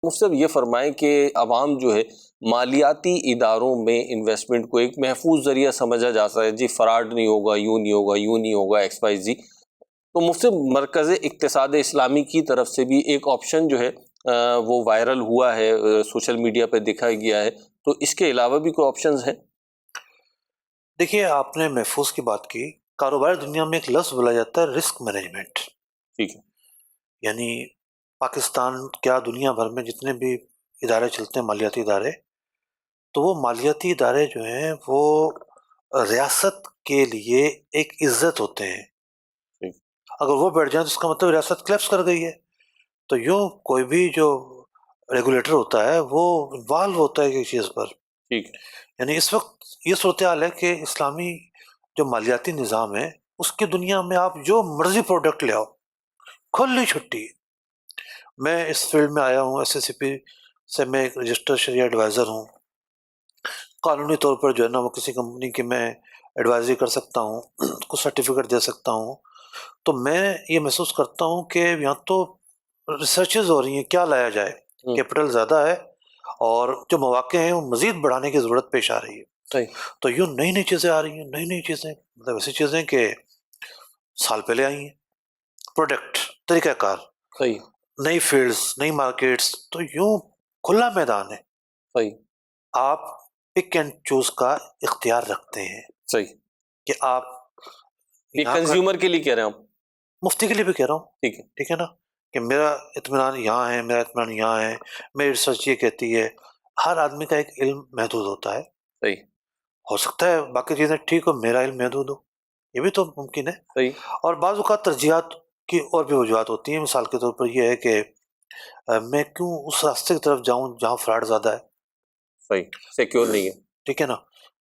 مفتی یہ فرمائیں کہ عوام جو ہے مالیاتی اداروں میں انویسٹمنٹ کو ایک محفوظ ذریعہ سمجھا جاتا ہے، جی فراڈ نہیں ہوگا، یوں نہیں ہوگا، یوں نہیں ہوگا، ایکس وائی زی. تو مفتی مرکز اقتصاد اسلامی کی طرف سے بھی ایک آپشن جو ہے وہ وائرل ہوا ہے، سوشل میڈیا پہ دکھایا گیا ہے، تو اس کے علاوہ بھی کوئی آپشنز ہیں؟ دیکھیے، آپ نے محفوظ کی بات کی. کاروبار دنیا میں ایک لفظ بولا جاتا ہے رسک مینجمنٹ. ٹھیک ہے. یعنی پاکستان کیا دنیا بھر میں جتنے بھی ادارے چلتے ہیں مالیاتی ادارے، تو وہ مالیاتی ادارے جو ہیں وہ ریاست کے لیے ایک عزت ہوتے ہیں. اگر وہ بیٹھ جائیں تو اس کا مطلب ریاست کلیپس کر گئی ہے. تو یوں کوئی بھی جو ریگولیٹر ہوتا ہے وہ انوالو ہوتا ہے کسی چیز پر. ٹھیک. یعنی اس وقت یہ صورتحال ہے کہ اسلامی جو مالیاتی نظام ہے اس کی دنیا میں آپ جو مرضی پروڈکٹ لے آؤ، کھلی چھٹی. میں اس فیلڈ میں آیا ہوں، ایس ایس سی پی سے میں ایک رجسٹرڈ شریعہ ایڈوائزر ہوں. قانونی طور پر جو ہے نا وہ کسی کمپنی کی میں ایڈوائزری کر سکتا ہوں، کچھ سرٹیفکیٹ دے سکتا ہوں. تو میں یہ محسوس کرتا ہوں کہ یہاں تو ریسرچز ہو رہی ہیں کیا لایا جائے. کیپٹل زیادہ ہے اور جو مواقع ہیں وہ مزید بڑھانے کی ضرورت پیش آ رہی ہے. تو یوں نئی نئی چیزیں آ رہی ہیں، نئی نئی چیزیں، مطلب ایسی چیزیں کہ سال پہلے آئی ہیں. پروڈکٹ، طریقہ کار، نئی فیلڈز، نئی مارکیٹس. تو یوں کھلا میدان ہے. آپ پک اینڈ چوز کا اختیار رکھتے ہیں. صحیح. کہ آپ یہ کنزیومر کے لیے کہہ رہے ہیں آپ؟ مفتی کے لیے بھی کہہ رہا ہوں. ٹھیک ہے. ٹھیک ہے نا، کہ میرا اطمینان یہاں ہے، میرا اطمینان یہاں ہے. میری ریسرچ یہ کہتی ہے. ہر آدمی کا ایک علم محدود ہوتا ہے. صحیح. ہو سکتا ہے باقی چیزیں ٹھیک ہو، میرا علم محدود ہو، یہ بھی تو ممکن ہے. صحیح. اور بعض اوقات ترجیحات کی اور بھی وجوہات ہوتی ہیں. مثال کے طور پر یہ ہے کہ میں کیوں اس راستے کی طرف جاؤں جہاں فراڈ زیادہ ہے. صحیح، سیکیور نہیں ہے. ٹھیک ہے نا.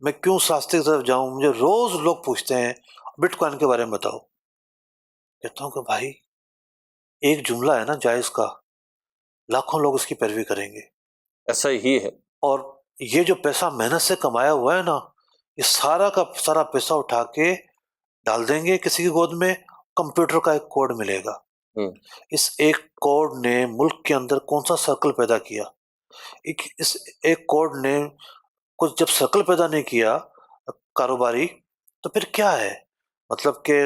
میں کیوں اس راستے کی طرف جاؤں. مجھے روز لوگ پوچھتے ہیں بٹ کوائن کے بارے میں بتاؤ. کہتا ہوں کہ بھائی ایک جملہ ہے نا جائز کا، لاکھوں لوگ اس کی پیروی کریں گے. ایسا ہی ہے. اور یہ جو پیسہ محنت سے کمایا ہوا ہے نا، یہ سارا کا سارا پیسہ اٹھا کے ڈال دیں گے کسی کی گود میں. کمپیوٹر کا ایک کوڈ ملے گا. اس ایک کوڈ نے ملک کے اندر کون سا سرکل پیدا کیا. اس ایک کوڈ نے کچھ جب سرکل پیدا نہیں کیا کاروباری، تو پھر کیا ہے. مطلب کہ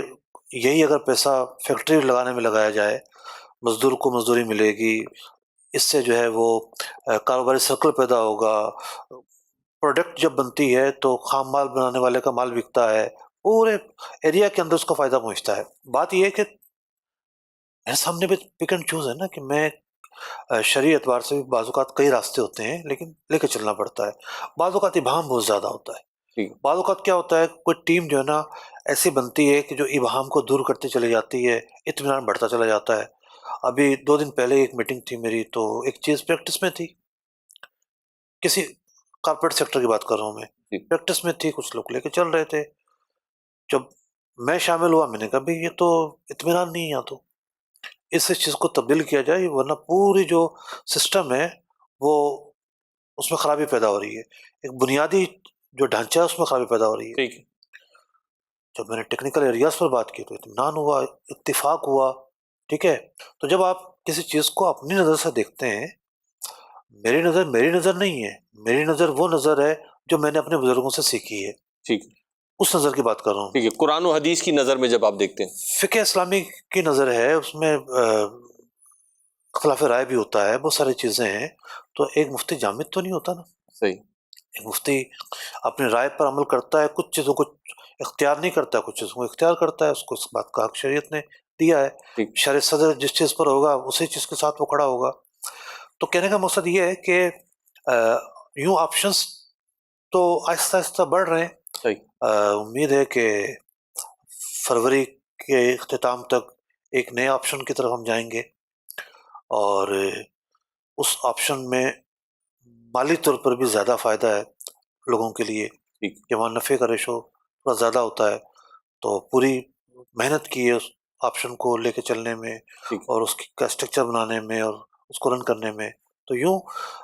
یہی اگر پیسہ فیکٹری لگانے میں لگایا جائے، مزدور کو مزدوری ملے گی، اس سے جو ہے وہ کاروباری سرکل پیدا ہوگا. پروڈکٹ جب بنتی ہے تو خام مال بنانے والے کا مال بکتا ہے، پورے ایریا کے اندر اس کو فائدہ پہنچتا ہے. بات یہ ہے کہ میرے سامنے بھی پک اینڈ چوز ہے نا، کہ میں شرعی اعتبار سے بھی بعض اوقات کئی راستے ہوتے ہیں لیکن لے کے چلنا پڑتا ہے. بعض اوقات ابہام بہت زیادہ ہوتا ہے. بعض اوقات کیا ہوتا ہے، کوئی ٹیم جو ہے نا ایسی بنتی ہے کہ جو ابہام کو دور کرتے چلی جاتی ہے، اطمینان بڑھتا چلا جاتا ہے. ابھی 2 دن پہلے ایک میٹنگ تھی میری، تو ایک چیز پریکٹس میں تھی. کسی کارپوریٹ سیکٹر کی بات کر رہا ہوں میں، پریکٹس میں تھی، کچھ لوگ لے کے چل رہے تھے. جب میں شامل ہوا میں نے کہا بھائی یہ تو اطمینان نہیں ہے، تو اس چیز کو تبدیل کیا جائے، ورنہ پوری جو سسٹم ہے وہ اس میں خرابی پیدا ہو رہی ہے. ایک بنیادی جو ڈھانچہ ہے اس میں خرابی پیدا ہو رہی ہے. جب میں نے ٹیکنیکل ایریاز پر بات کی تو اطمینان ہوا، اتفاق ہوا. ٹھیک ہے. تو جب آپ کسی چیز کو اپنی نظر سے دیکھتے ہیں، میری نظر نہیں ہے، میری نظر وہ نظر ہے جو میں نے اپنے بزرگوں سے سیکھی ہے. ٹھیک. اس نظر کی بات کر رہا ہوں. ٹھیک ہے. قرآن و حدیث کی نظر میں جب آپ دیکھتے ہیں، فقہ اسلامی کی نظر ہے، اس میں اختلاف رائے بھی ہوتا ہے، بہت ساری چیزیں ہیں. تو ایک مفتی جامد تو نہیں ہوتا نا. صحیح. ایک مفتی اپنی رائے پر عمل کرتا ہے، کچھ چیزوں کو اختیار نہیں کرتا، کچھ چیزوں کو اختیار کرتا ہے. اس کو اس بات کا حق شریعت نے دیا ہے. شرع صدر جس چیز پر ہوگا اسی چیز کے ساتھ وہ کھڑا ہوگا. تو کہنے کا مقصد یہ ہے کہ یوں آپشنز تو آہستہ آہستہ بڑھ رہے ہیں. امید ہے کہ فروری کے اختتام تک ایک نئے آپشن کی طرف ہم جائیں گے، اور اس آپشن میں مالی طور پر بھی زیادہ فائدہ ہے لوگوں کے لیے، کہ وہاں نفع کا ریشو تھوڑا زیادہ ہوتا ہے. تو پوری محنت کی ہے اس آپشن کو لے کے چلنے میں، اور اس کا اسٹرکچر بنانے میں، اور اس کو رن کرنے میں. تو یوں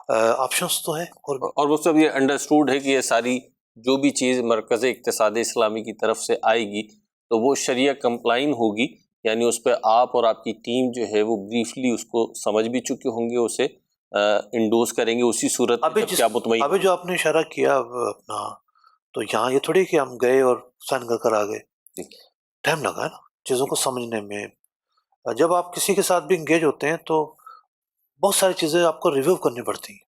آپشنز تو ہیں. اور وہ سب یہ انڈرسٹوڈ ہے کہ یہ ساری جو بھی چیز مرکز اقتصاد اسلامی کی طرف سے آئے گی تو وہ شریعہ کمپلائن ہوگی، یعنی اس پہ آپ اور آپ کی ٹیم جو ہے وہ بریفلی اس کو سمجھ بھی چکے ہوں گے اسے، انڈوز کریں گے اسی صورت میں جب کہ آپ مطمئن. ابھی جو آپ نے اشارہ کیا اپنا، تو یہاں یہ تھوڑی کہ ہم گئے اور سائن کر کر آ گئے، ٹائم لگا ہے نا چیزوں کو سمجھنے میں. جب آپ کسی کے ساتھ بھی انگیج ہوتے ہیں تو بہت ساری چیزیں آپ کو ریویو کرنی پڑتی ہیں.